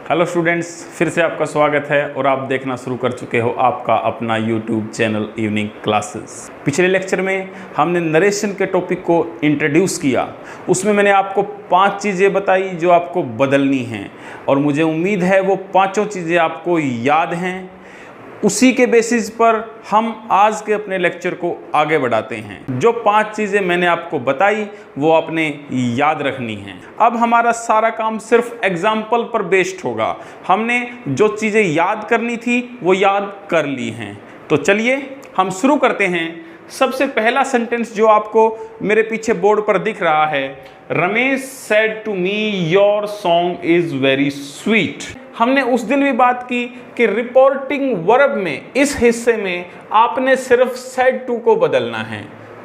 Hello students, फिर से आपका स्वागत है और आप देखना शुरू कर चुके हो आपका अपना यूट्यूब चैनल इवनिंग क्लासेस। पिछले लेक्चर में हमने नरेशन के टॉपिक को इंट्रोड्यूस किया। उसमें मैंने आपको 5 चीज़ें बताई जो आपको बदलनी हैं और मुझे उम्मीद है वो पाँचों चीज़ें आपको याद हैं। उसी के बेसिस पर हम आज के अपने लेक्चर को आगे बढ़ाते हैं। जो 5 चीज़ें मैंने आपको बताई वो आपने याद रखनी हैं। अब हमारा सारा काम सिर्फ एग्जाम्पल पर बेस्ड होगा। हमने जो चीज़ें याद करनी थी वो याद कर ली हैं। तो चलिए हम शुरू करते हैं। सबसे पहला सेंटेंस जो आपको मेरे पीछे बोर्ड पर दिख रहा है, Ramesh said to me your song is very sweet. हमने उस दिन भी बात की कि रिपोर्टिंग वर्ब में इस हिस्से में आपने सिर्फ सेड टू को बदलना है।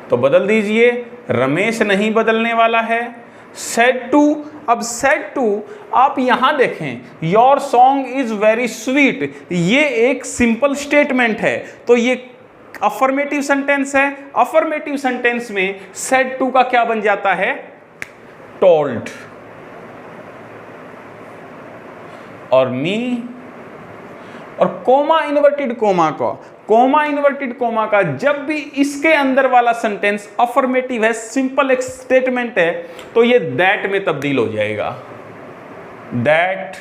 तो बदल दीजिए, रमेश नहीं बदलने वाला है, सेड टू। अब सेड टू आप यहां देखें, your song is very sweet, ये एक सिंपल स्टेटमेंट है। तो ये अफर्मेटिव सेंटेंस है। अफर्मेटिव सेंटेंस में सेड टू का क्या बन जाता है? टोल्ड। और मी और कोमा इन्वर्टेड कोमा का जब भी इसके अंदर वाला सेंटेंस अफर्मेटिव है, सिंपल एक स्टेटमेंट है, तो ये दैट में तब्दील हो जाएगा। दैट।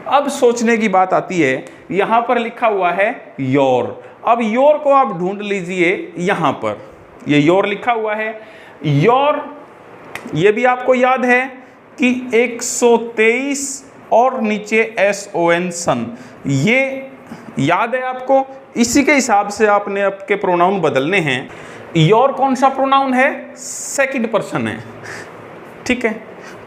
अब सोचने की बात आती है, यहां पर लिखा हुआ है योर। अब योर को आप ढूंढ लीजिए, यहां पर ये योर लिखा हुआ है। योर ये भी आपको याद है कि 123 और नीचे SON सन, ये याद है आपको। इसी के हिसाब से आपने आपके प्रोनाउन बदलने हैं। योर कौन सा प्रोनाउन है? सेकंड पर्सन है, ठीक है।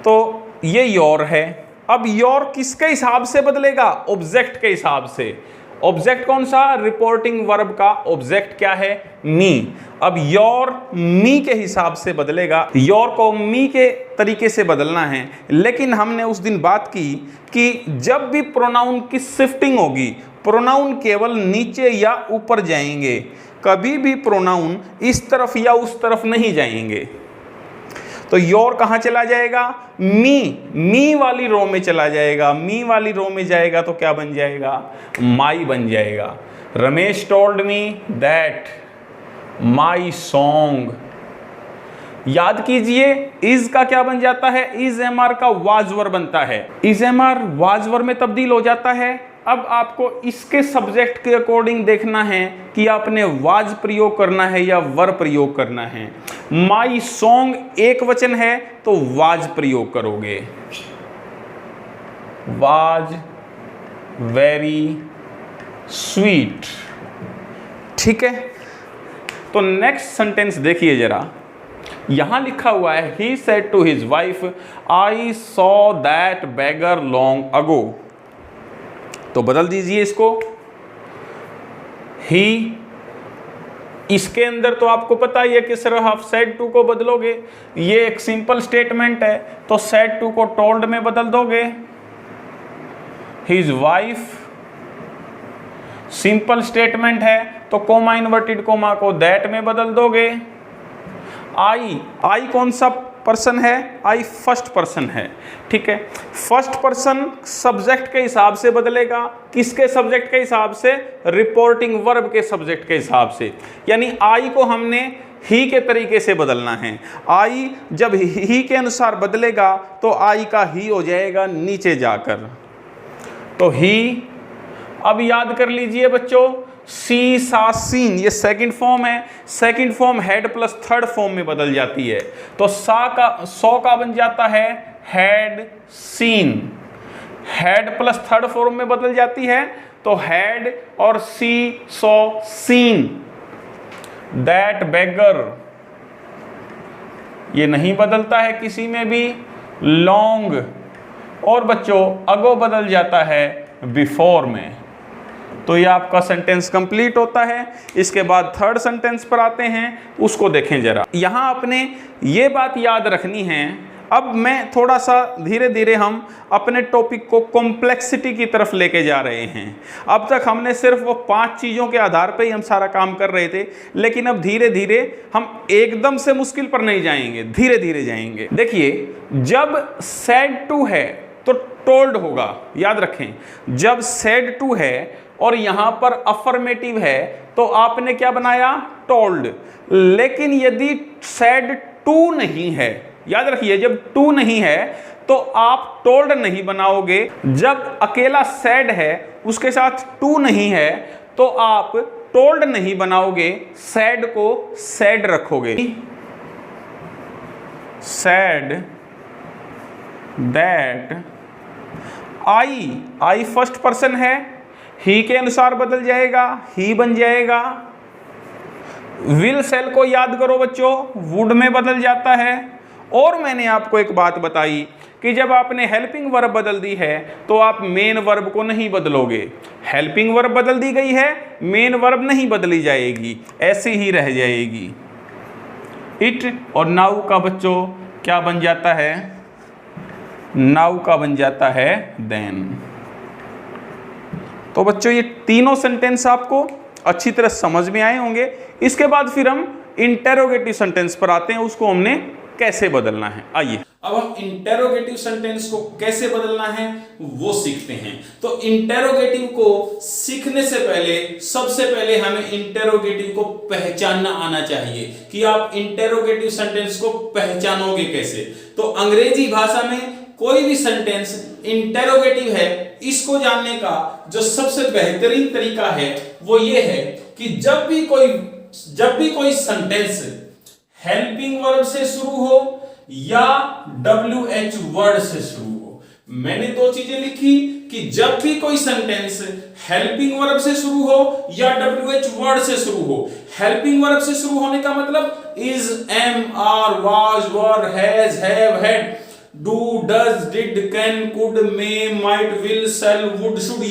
तो ये योर है। अब योर किसके हिसाब से बदलेगा? ऑब्जेक्ट के हिसाब से। ऑब्जेक्ट कौन सा? रिपोर्टिंग वर्ब का ऑब्जेक्ट क्या है? मी। अब योर मी के हिसाब से बदलेगा। योर को मी के तरीके से बदलना है। लेकिन हमने उस दिन बात की कि जब भी प्रोनाउन की शिफ्टिंग होगी, प्रोनाउन केवल नीचे या ऊपर जाएंगे, कभी भी प्रोनाउन इस तरफ या उस तरफ नहीं जाएंगे। तो योर कहाँ चला जाएगा? मी वाली रो में चला जाएगा। मी वाली रो में जाएगा तो क्या बन जाएगा? माई बन जाएगा। Ramesh told me that my song. याद कीजिए, इज का क्या बन जाता है? इज एमआर का वाज वर्ब बनता है। इज एमआर वाज वर्ब में तब्दील हो जाता है। अब आपको इसके सब्जेक्ट के अकॉर्डिंग देखना है कि आपने वाज प्रयोग करना है या वर प्रयोग करना है। माई सॉन्ग एक वचन है तो वाज प्रयोग करोगे। वाज वेरी स्वीट, ठीक है। तो नेक्स्ट सेंटेंस देखिए जरा, यहां लिखा हुआ है, he said to his wife I saw that beggar long ago. तो बदल दीजिए इसको। ही, इसके अंदर तो आपको पता ही है कि सिर्फ आप सेड टू को बदलोगे। ये एक सिंपल स्टेटमेंट है, तो सेड टू को टोल्ड में बदल दोगे। हिज वाइफ सिंपल स्टेटमेंट है, तो कोमा इन्वर्टेड कोमा को दैट में बदल दोगे। आई कौन सा पर्सन है? आई फर्स्ट पर्सन है, ठीक है। फर्स्ट पर्सन सब्जेक्ट के हिसाब से बदलेगा। किसके सब्जेक्ट के हिसाब से? रिपोर्टिंग वर्ब के सब्जेक्ट के हिसाब से। यानी आई को हमने ही के तरीके से बदलना है। आई जब ही के अनुसार बदलेगा तो आई का ही हो जाएगा नीचे जाकर, तो ही। अब याद कर लीजिए बच्चों, सी सा सीन, ये सेकंड फॉर्म है। Second form head plus third form में बदल जाती है, तो सौ का बन जाता है had seen. Head plus third form में बदल जाती है, तो हैड और सी सॉ सीन दैट बेगर। ये नहीं बदलता है किसी में भी। लॉन्ग, और बच्चों अगो बदल जाता है बिफोर में। तो ये आपका सेंटेंस कंप्लीट होता है। इसके बाद थर्ड सेंटेंस पर आते हैं, उसको देखें जरा। यहां आपने ये बात याद रखनी है। अब मैं थोड़ा सा धीरे धीरे हम अपने टॉपिक को कॉम्प्लेक्सिटी की तरफ लेके जा रहे हैं। अब तक हमने सिर्फ वो 5 चीज़ों के आधार पे ही हम सारा काम कर रहे थे, लेकिन अब धीरे धीरे हम एकदम से मुश्किल पर नहीं जाएंगे, धीरे धीरे जाएंगे। देखिए, जब सेड टू है तो टोल्ड होगा। याद रखें, जब सेड टू है और यहां पर अफर्मेटिव है तो आपने क्या बनाया, टोल्ड। लेकिन यदि सेड टू नहीं है, याद रखिए जब टू नहीं है तो आप टोल्ड नहीं बनाओगे। जब अकेला सेड है उसके साथ टू नहीं है तो आप टोल्ड नहीं बनाओगे, सैड को सैड रखोगे। Sad that I first person है, ही के अनुसार बदल जाएगा, ही बन जाएगा। विल सेल को याद करो बच्चों, वुड में बदल जाता है। और मैंने आपको एक बात बताई कि जब आपने हेल्पिंग वर्ब बदल दी है तो आप मेन वर्ब को नहीं बदलोगे। हेल्पिंग वर्ब बदल दी गई है, मेन वर्ब नहीं बदली जाएगी, ऐसी ही रह जाएगी। इट और नाउ का बच्चों क्या बन जाता है, नाउ का बन जाता है देन। तो बच्चों ये तीनों सेंटेंस आपको अच्छी तरह समझ में आए होंगे। इसके बाद फिर हम इंटेरोगेटिव सेंटेंस पर आते हैं, उसको हमने कैसे बदलना है। आइए अब हम इंटेरोगेटिव सेंटेंस को कैसे बदलना है वो सीखते हैं। तो इंटेरोगेटिव को सीखने से पहले सबसे पहले हमें इंटेरोगेटिव को पहचानना आना चाहिए कि आप इंटेरोगेटिव सेंटेंस को पहचानोगे कैसे। तो अंग्रेजी भाषा में कोई भी सेंटेंस इंटेरोगेटिव है, इसको जानने का जो सबसे बेहतरीन तरीका है वो ये है कि जब भी कोई सेंटेंस हेल्पिंग वर्ब से शुरू हो या WH वर्ड से शुरू हो। मैंने दो चीजें लिखी कि जब भी कोई सेंटेंस हेल्पिंग वर्ब से शुरू हो या WH वर्ड से शुरू हो। हेल्पिंग वर्ब से शुरू होने का मतलब is, am, are, was, were, has, have, had, do, does, did, can, could, may, might, will, shall, would, should,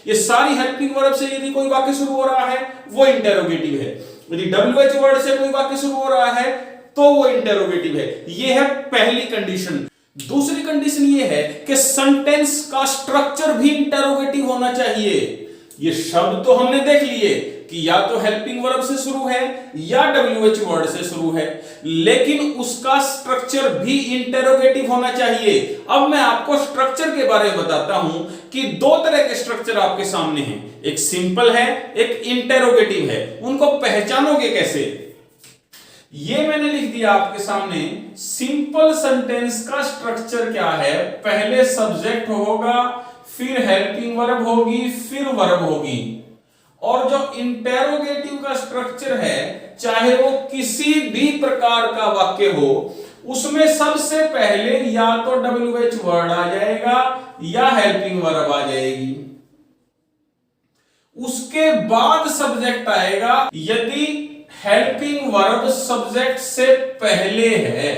ये सारी हेल्पिंग वर्ब से यदि कोई वाक्य शुरू हो रहा है वो इंटेरोगेटिव है। यदि WH वर्ड से कोई वाक्य शुरू हो रहा है तो वो इंटेरोगेटिव है। ये है पहली कंडीशन। दूसरी कंडीशन ये है कि सेंटेंस का स्ट्रक्चर भी इंटेरोगेटिव होना चाहिए। ये शब्द तो हमने देख लिए कि या तो हेल्पिंग वर्ब से शुरू है या WH वर्ड से शुरू है, लेकिन उसका स्ट्रक्चर भी इंटेरोगेटिव होना चाहिए। अब मैं आपको स्ट्रक्चर के बारे में बताता हूं कि दो तरह के स्ट्रक्चर आपके सामने हैं, एक सिंपल है, एक इंटेरोगेटिव है। उनको पहचानोगे कैसे? ये मैंने लिख दिया आपके सामने। सिंपल सेंटेंस का स्ट्रक्चर क्या है? पहले सब्जेक्ट होगा, फिर हेल्पिंग वर्ब होगी, फिर वर्ब होगी। और जो इंटेरोगेटिव का स्ट्रक्चर है, चाहे वो किसी भी प्रकार का वाक्य हो, उसमें सबसे पहले या तो WH वर्ड आ जाएगा या हेल्पिंग वर्ब आ जाएगी। उसके बाद सब्जेक्ट आएगा। यदि हेल्पिंग वर्ब सब्जेक्ट से पहले है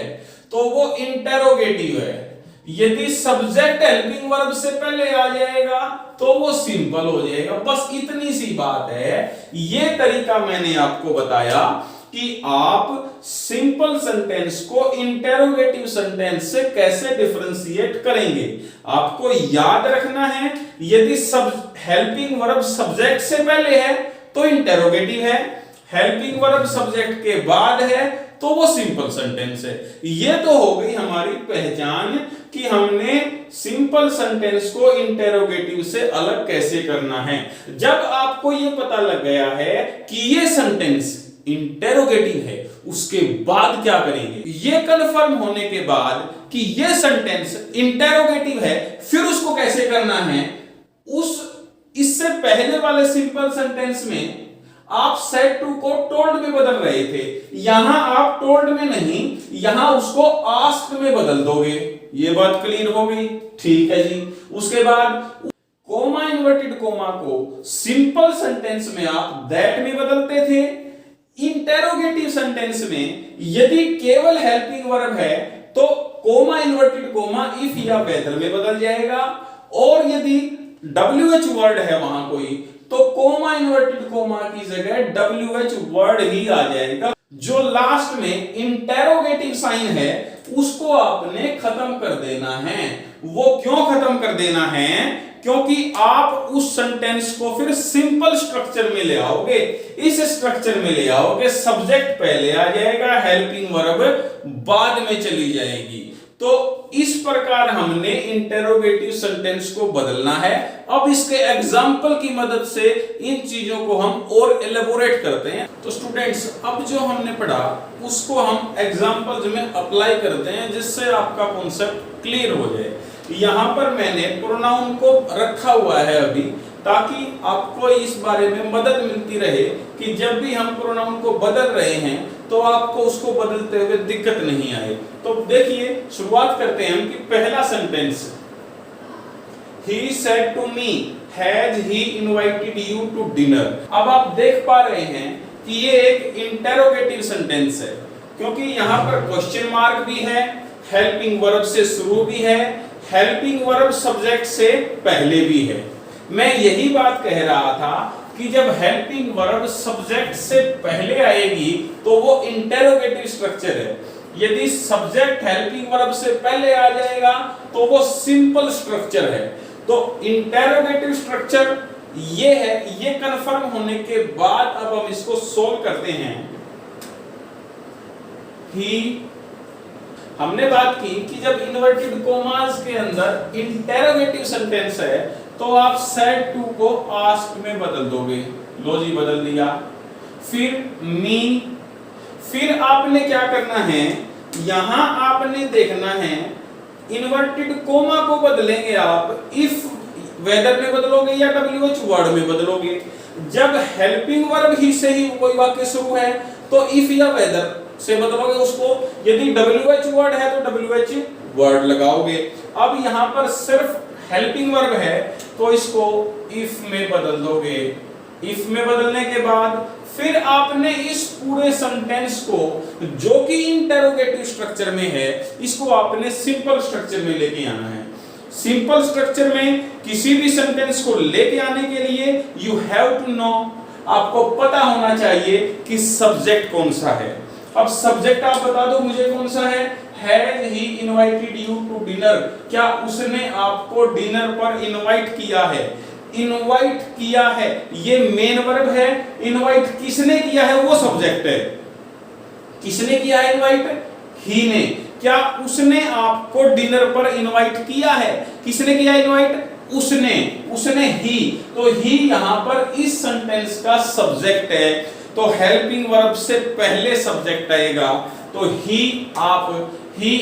तो वो इंटेरोगेटिव है। यदि सब्जेक्ट हेल्पिंग वर्ब से पहले आ जाएगा तो वो सिंपल हो जाएगा। बस इतनी सी बात है। ये तरीका मैंने आपको बताया कि आप सिंपल सेंटेंस को इंटेरोगेटिव सेंटेंस से कैसे डिफरेंशिएट करेंगे। आपको याद रखना है, यदि हेल्पिंग वर्ब सब्जेक्ट से पहले है तो इंटेरोगेटिव है, हेल्पिंग वर्ब सब्जेक्ट के बाद है तो वो सिंपल सेंटेंस है। ये तो हो गई हमारी पहचान कि हमने सिंपल सेंटेंस को इंटेरोगेटिव से अलग कैसे करना है। जब आपको ये पता लग गया है कि ये सेंटेंस इंटेरोगेटिव है, उसके बाद क्या करेंगे? ये कंफर्म होने के बाद कि ये सेंटेंस इंटेरोगेटिव है, फिर उसको कैसे करना है? इससे पहले वाले सिंपल सेंटेंस में आप सेड टू को टोल्ड में बदल रहे थे, यहां आप टोल्ड में नहीं, यहां उसको आस्क्ड में बदल दोगे। ये बात क्लियर हो गई? ठीक है जी। उसके बाद कोमा, इन्वर्टेड कोमा को सिंपल सेंटेंस में आप दैट में बदलते थे। इंटेरोगेटिव सेंटेंस में यदि केवल हेल्पिंग वर्ब है तो कोमा, इन्वर्टेड कोमा इफ या वेदर में बदल जाएगा, और यदि WH वर्ड है वहां कोई तो कोमा, इन्वर्टेड कोमा की जगह WH वर्ड ही आ जाएगा। जो लास्ट में इंटेरोगेटिव साइन है उसको आपने खत्म कर देना है। वो क्यों खत्म कर देना है? क्योंकि आप उस सेंटेंस को फिर सिंपल स्ट्रक्चर में ले आओगे। इस स्ट्रक्चर में ले आओगे, सब्जेक्ट पहले आ जाएगा, हेल्पिंग वर्ब बाद में चली जाएगी। तो इस प्रकार हमने इंटेरोगेटिव सेंटेंस को बदलना है। अब इसके एग्जाम्पल की मदद से इन चीजों को हम और एलेबोरेट करते हैं। तो स्टूडेंट्स, अब जो हमने पढ़ा उसको हम एग्जाम्पल्स में अप्लाई करते हैं, जिससे आपका कॉन्सेप्ट क्लियर हो जाए। यहाँ पर मैंने प्रोनाउन को रखा हुआ है अभी, ताकि आपको इस बारे में मदद मिलती रहे कि जब भी हम प्रोनाउन को बदल रहे हैं तो आपको उसको बदलते हुए दिक्कत नहीं आए। तो देखिए, शुरुआत करते हैं हम कि पहला sentence, He said to me, has he invited you to dinner? अब आप देख पा रहे हैं कि ये एक इंटेरोगेटिव सेंटेंस है, क्योंकि यहाँ पर क्वेश्चन मार्क भी है, हेल्पिंग वर्ब से शुरू भी है, हेल्पिंग वर्ब सब्जेक्ट से पहले भी है। मैं यही बात कह रहा था कि जब हेल्पिंग वर्ब सब्जेक्ट से पहले आएगी तो वो इंटेरोगेटिव स्ट्रक्चर है। यदि सब्जेक्ट हेल्पिंग वर्ब से पहले आ जाएगा तो वो सिंपल स्ट्रक्चर है। तो इंटेरोगेटिव स्ट्रक्चर ये है। ये कंफर्म होने के बाद अब हम इसको सोल्व करते हैं। हमने बात की कि जब इन्वर्टेड कोमास के अंदर इंटेरोगेटिव सेंटेंस है तो आप said to को asked में बदल दोगे। लो जी, बदल दिया। फिर me, फिर आपने क्या करना है, यहां आपने देखना है इन्वर्टेड कोमा को बदलेंगे आप if वेदर में बदलोगे या WH वर्ड में बदलोगे। जब हेल्पिंग वर्ब ही से ही कोई वाक्य शुरू है तो if या वेदर से बदलोगे उसको। यदि WH वर्ड है तो WH वर्ड लगाओगे। अब यहां पर सिर्फ हेल्पिंग वर्ब है तो इसको इफ में बदल दोगे। इफ में बदलने के बाद फिर आपने इस पूरे सेंटेंस को, जो कि इंटेरोगेटिव स्ट्रक्चर में है, इसको आपने सिंपल स्ट्रक्चर में लेके आना है। सिंपल स्ट्रक्चर में किसी भी सेंटेंस को लेके आने के लिए यू हैव टू नो, आपको पता होना चाहिए कि सब्जेक्ट कौन सा है। अब सब्जेक्ट आप बता दो मुझे कौन सा है। Has he invited you to dinner? क्या उसने आपको डिनर पर इनवाइट किया है? इनवाइट किया है ये मेन वर्ब है। इनवाइट किसने किया है वो सब्जेक्ट है। किसने किया है इनवाइट? ही ने। क्या उसने आपको डिनर पर इनवाइट किया है? किसने किया इनवाइट? उसने ही। तो ही यहां पर इस सेंटेंस का सब्जेक्ट है। तो हेल्पिंग वर्ब से पहले सब्जेक्ट आएगा। तो ही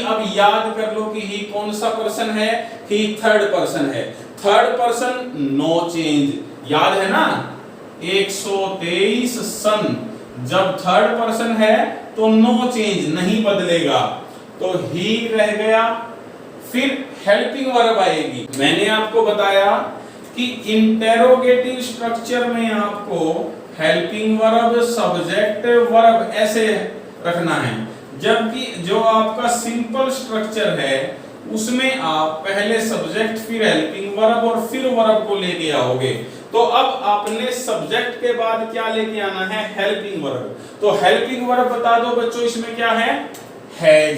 अब याद कर लो कि ही कौन सा पर्सन है। ही थर्ड पर्सन है। Third person no change. याद है ना 123 सन। जब थर्ड पर्सन है तो नो चेंज, नहीं बदलेगा। तो ही रह गया। फिर हेल्पिंग वर्ब आएगी। मैंने आपको बताया कि इंटेरोगेटिव स्ट्रक्चर में आपको हेल्पिंग वर्ब, सब्जेक्ट, वर्ब ऐसे रखना है। जबकि जो आपका सिंपल स्ट्रक्चर है उसमें आप पहले सब्जेक्ट, फिर हेल्पिंग वर्ब और फिर वर्ब को लेके आओगे। तो अब आपने सब्जेक्ट के बाद क्या लेके आना है? Helping verb. तो हेल्पिंग वर्ब बता दो बच्चों, इसमें क्या है? हैज।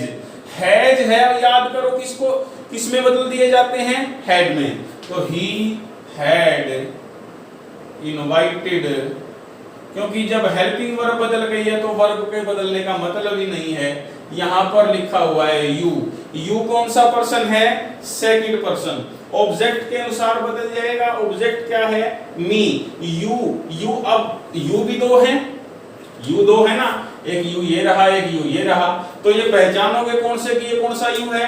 हैज है, याद करो किसको किसमें बदल दिए जाते हैं? हैड में। तो ही हैड इनवाइटेड, क्योंकि जब हेल्पिंग वर्ब बदल गई है तो वर्ब के बदलने का मतलब ही नहीं है। यहां पर लिखा हुआ है यू। यू कौन सा पर्सन है? Second person. ऑब्जेक्ट के अनुसार बदल जाएगा। ऑब्जेक्ट क्या है? मी। यू अब यू भी दो हैं। यू दो है ना, एक यू ये रहा, एक यू ये रहा। तो ये पहचानोगे कौन से कि ये कौन सा यू है?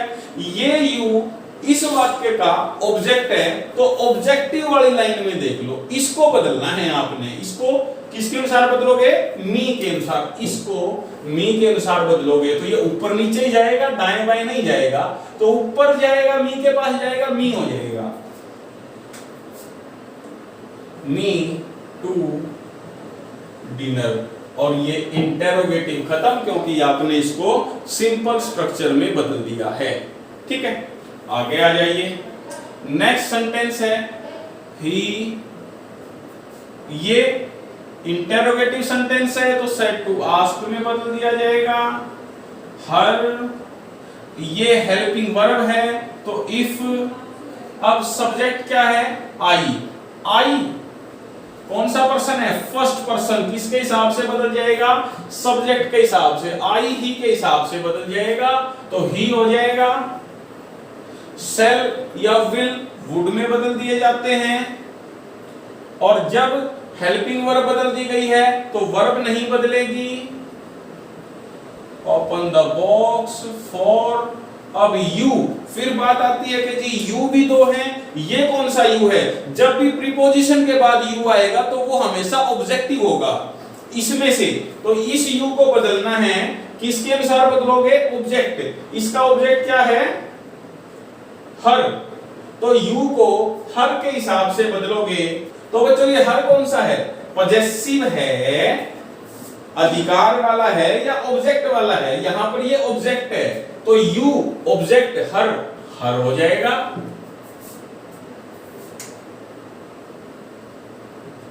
ये यू इस वाक्य का ऑब्जेक्ट है। तो ऑब्जेक्टिव वाली लाइन में देख लो, इसको बदलना है आपने। इसको किसके अनुसार बदलोगे? मी के अनुसार। इसको मी के अनुसार बदलोगे तो ये ऊपर नीचे ही जाएगा, दाएं बाएं नहीं जाएगा। तो ऊपर जाएगा, मी के पास जाएगा, मी हो जाएगा। Me to dinner. और ये इंटेरोगेटिव खत्म, क्योंकि आपने इसको सिंपल स्ट्रक्चर में बदल दिया है। ठीक है, आगे आ जाइए। नेक्स्ट सेंटेंस है ही। ये इंटेरोगेटिव सेंटेंस है तो सेड टू आस्क में बदल दिया जाएगा। हर, ये हेल्पिंग वर्ब है तो इफ। अब सब्जेक्ट क्या है? आई। आई कौन सा पर्सन है, फर्स्ट पर्सन, किसके हिसाब से बदल जाएगा, सब्जेक्ट के हिसाब से, आई ही के हिसाब से बदल जाएगा, तो ही हो जाएगा। सेल या विल वुड में बदल दिए जाते हैं, और जब हेल्पिंग वर्ब बदल दी गई है तो वर्ब नहीं बदलेगी। ओपन द बॉक्स फॉर, अब यू, फिर बात आती है कि जी यू भी दो हैं, ये कौन सा यू है, जब भी प्रीपोजिशन के बाद यू आएगा तो वो हमेशा ऑब्जेक्टिव होगा इसमें से, तो इस यू को बदलना है, किसके अनुसार बदलोगे, ऑब्जेक्ट, इसका ऑब्जेक्ट क्या है, हर, तो यू को हर के हिसाब से बदलोगे। तो बच्चों ये हर कौन सा है, पॉजेसिव है, अधिकार वाला है या ऑब्जेक्ट वाला है, यहां पर ये ऑब्जेक्ट है, तो यू ऑब्जेक्ट हर, हर हो जाएगा।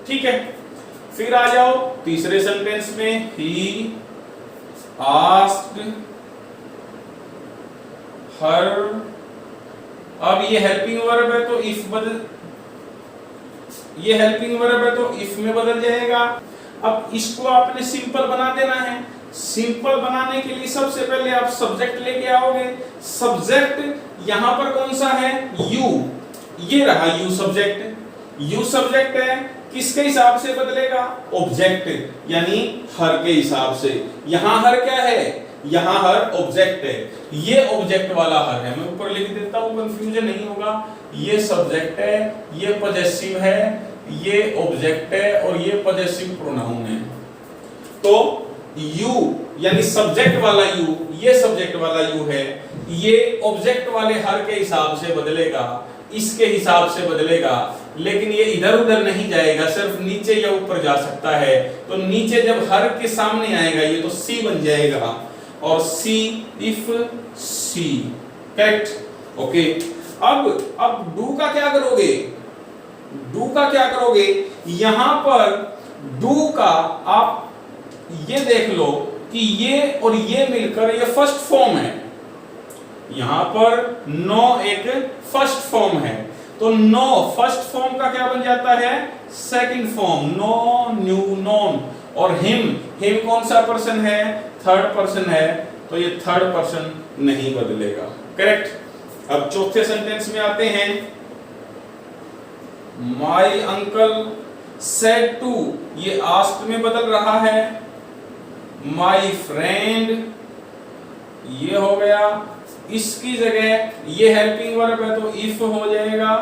ठीक है, फिर आ जाओ तीसरे सेंटेंस में, ही आस्क्ड हर, अब ये हेल्पिंग वर्ब है तो इफ बदल, ये हेल्पिंग वर्ब है तो इफ में बदल जाएगा। अब इसको आपने सिंपल बना देना है, सिंपल बनाने के लिए सबसे पहले आप सब्जेक्ट लेके आओगे, सब्जेक्ट यहां पर कौन सा है, यू, ये रहा यू सब्जेक्ट, यू सब्जेक्ट है, किसके हिसाब से बदलेगा, ऑब्जेक्ट, यानी हर के हिसाब से। यहां हर क्या है, यहां हर ऑब्जेक्ट है, ये ऑब्जेक्ट वाला हर है, मैं ऊपर लिख देता हूं कंफ्यूजन नहीं होगा, ये सब्जेक्ट है, ये पॉजेसिव है, ये ऑब्जेक्ट है और ये पॉजेसिव प्रोनाउन है। तो यू यानी सब्जेक्ट वाला यू, ये सब्जेक्ट वाला यू है, ये ऑब्जेक्ट वाले हर के हिसाब से बदलेगा, इसके हिसाब से बदलेगा, लेकिन ये इधर उधर नहीं जाएगा, सिर्फ नीचे या ऊपर जा सकता है। तो नीचे जब हर के सामने आएगा ये तो सी बन जाएगा, और see if see, correct, okay. अब डू का क्या करोगे, डू का क्या करोगे, यहां पर डू का आप ये देख लो कि ये और ये मिलकर ये फर्स्ट फॉर्म है, यहां पर नो एक फर्स्ट फॉर्म है, तो नो फर्स्ट फॉर्म का क्या बन जाता है, second form, know knew known, और हिम, हिम कौन सा पर्सन है, थर्ड पर्सन है, तो ये थर्ड पर्सन नहीं बदलेगा, करेक्ट। अब चौथे सेंटेंस में आते हैं, माई अंकल सेड टू, ये आस्क्ड में बदल रहा है, माई फ्रेंड ये हो गया, इसकी जगह ये हेल्पिंग वर्ब है तो इफ हो जाएगा।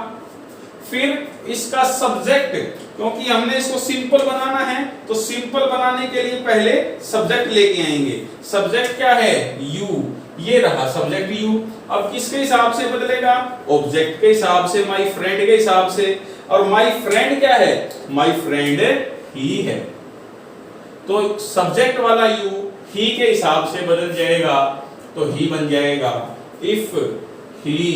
फिर इसका सब्जेक्ट, क्योंकि हमने इसको सिंपल बनाना है तो सिंपल बनाने के लिए पहले सब्जेक्ट लेके आएंगे, सब्जेक्ट क्या है, यू, ये रहा सब्जेक्ट यू, अब किसके हिसाब से बदलेगा, ऑब्जेक्ट के हिसाब से, माई फ्रेंड के हिसाब से, और माई फ्रेंड क्या है, माई फ्रेंड ही है, तो सब्जेक्ट वाला यू ही के हिसाब से बदल जाएगा, तो ही बन जाएगा, इफ ही,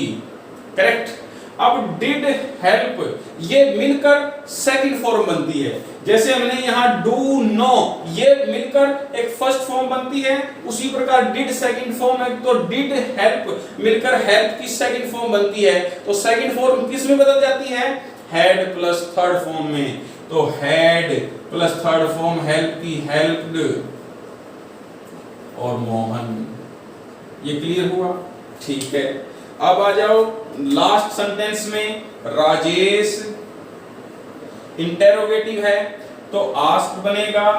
करेक्ट। अब डिड हेल्प ये मिलकर सेकंड फॉर्म बनती है, जैसे हमने यहाँ डू नो ये मिलकर एक फर्स्ट फॉर्म बनती है, उसी प्रकार डिड सेकंड फॉर्म है, तो डिड हेल्प मिलकर हेल्प की सेकंड फॉर्म बनती है, तो सेकंड फॉर्म किस में बदल जाती है, हैड प्लस थर्ड फॉर्म में, तो had plus third form help की हेल्प्ड, और मोहन, ये क्लियर हुआ, ठीक है। अब आ जाओ लास्ट सेंटेंस में, राजेश इंटेरोगेटिव है तो आस्क बनेगा,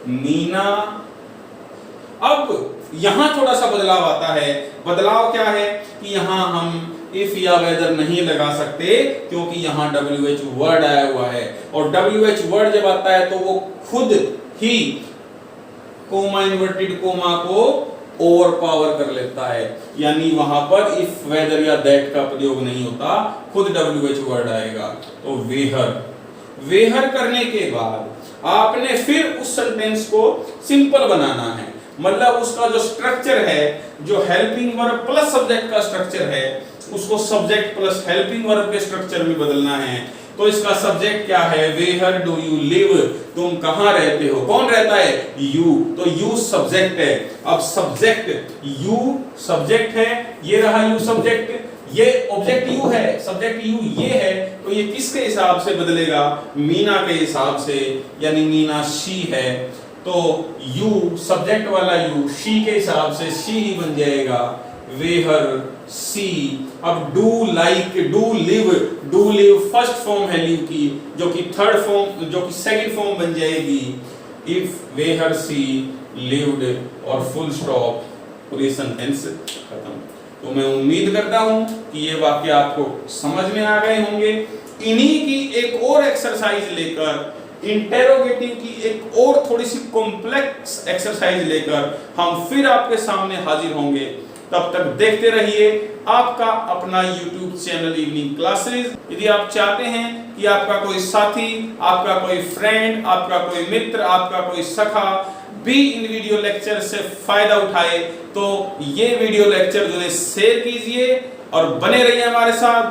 मीना। अब यहां थोड़ा सा बदलाव आता है, बदलाव क्या है कि यहां हम इफ या वेदर नहीं लगा सकते क्योंकि यहां WH वर्ड आया हुआ है, और WH वर्ड जब आता है तो वो खुद ही कोमा इन्वर्टेड कोमा को ओवर पावर कर लेता है, यानी वहां पर इफ वेदर या दैट का प्रयोग नहीं होता, खुद WH वर्ड आएगा। तो वेहर, वेहर करने के बाद आपने फिर उस सेंटेंस को सिंपल बनाना है, मतलब उसका जो स्ट्रक्चर है, जो हेल्पिंग वर्ब प्लस सब्जेक्ट का स्ट्रक्चर है, उसको सब्जेक्ट प्लस हेल्पिंग वर्ब के स्ट्रक्चर में बदलना है। तो इसका सब्जेक्ट क्या है, वेयर डू यू लिव, तुम कहां रहते हो, कौन रहता है, यू, तो यू सब्जेक्ट है। अब सब्जेक्ट, यू सब्जेक्ट है, ये रहा यू सब्जेक्ट, ये ऑब्जेक्ट यू है, सब्जेक्ट यू ये है, तो ये किसके हिसाब से बदलेगा? मीना के हिसाब से, यानी मीना शी है, तो यू सब्जेक्ट वाला यू शी के हिसाब से शी ही बन जाएगा, वेहर सी। अब do like, do live first form है लिव की, जो कि थर्ड फॉर्म, जो कि सेकंड फॉर्म बन जाएगी इफ वेहर सी लिव्ड, और फुल स्टॉप, पूरी सेंटेंस खत्म। तो मैं उम्मीद करता हूं कि ये वाक्य आपको समझ में आ गए होंगे। इन्हीं की एक और एक्सरसाइज लेकर, इंटेरोगेटिव की एक और थोड़ी सी कॉम्प्लेक्स एक्सरसाइज लेकर हम फिर आपके सामने हाजिर होंगे। तब तक देखते रहिए आपका अपना YouTube चैनल इवनिंग क्लासेस। यदि आप चाहते हैं कि आपका कोई साथी, आपका कोई फ्रेंड, आपका कोई मित्र, आपका कोई सखा भी इन वीडियो लेक्चर से फायदा उठाए, तो ये वीडियो लेक्चर जो है शेयर कीजिए और बने रहिए हमारे साथ।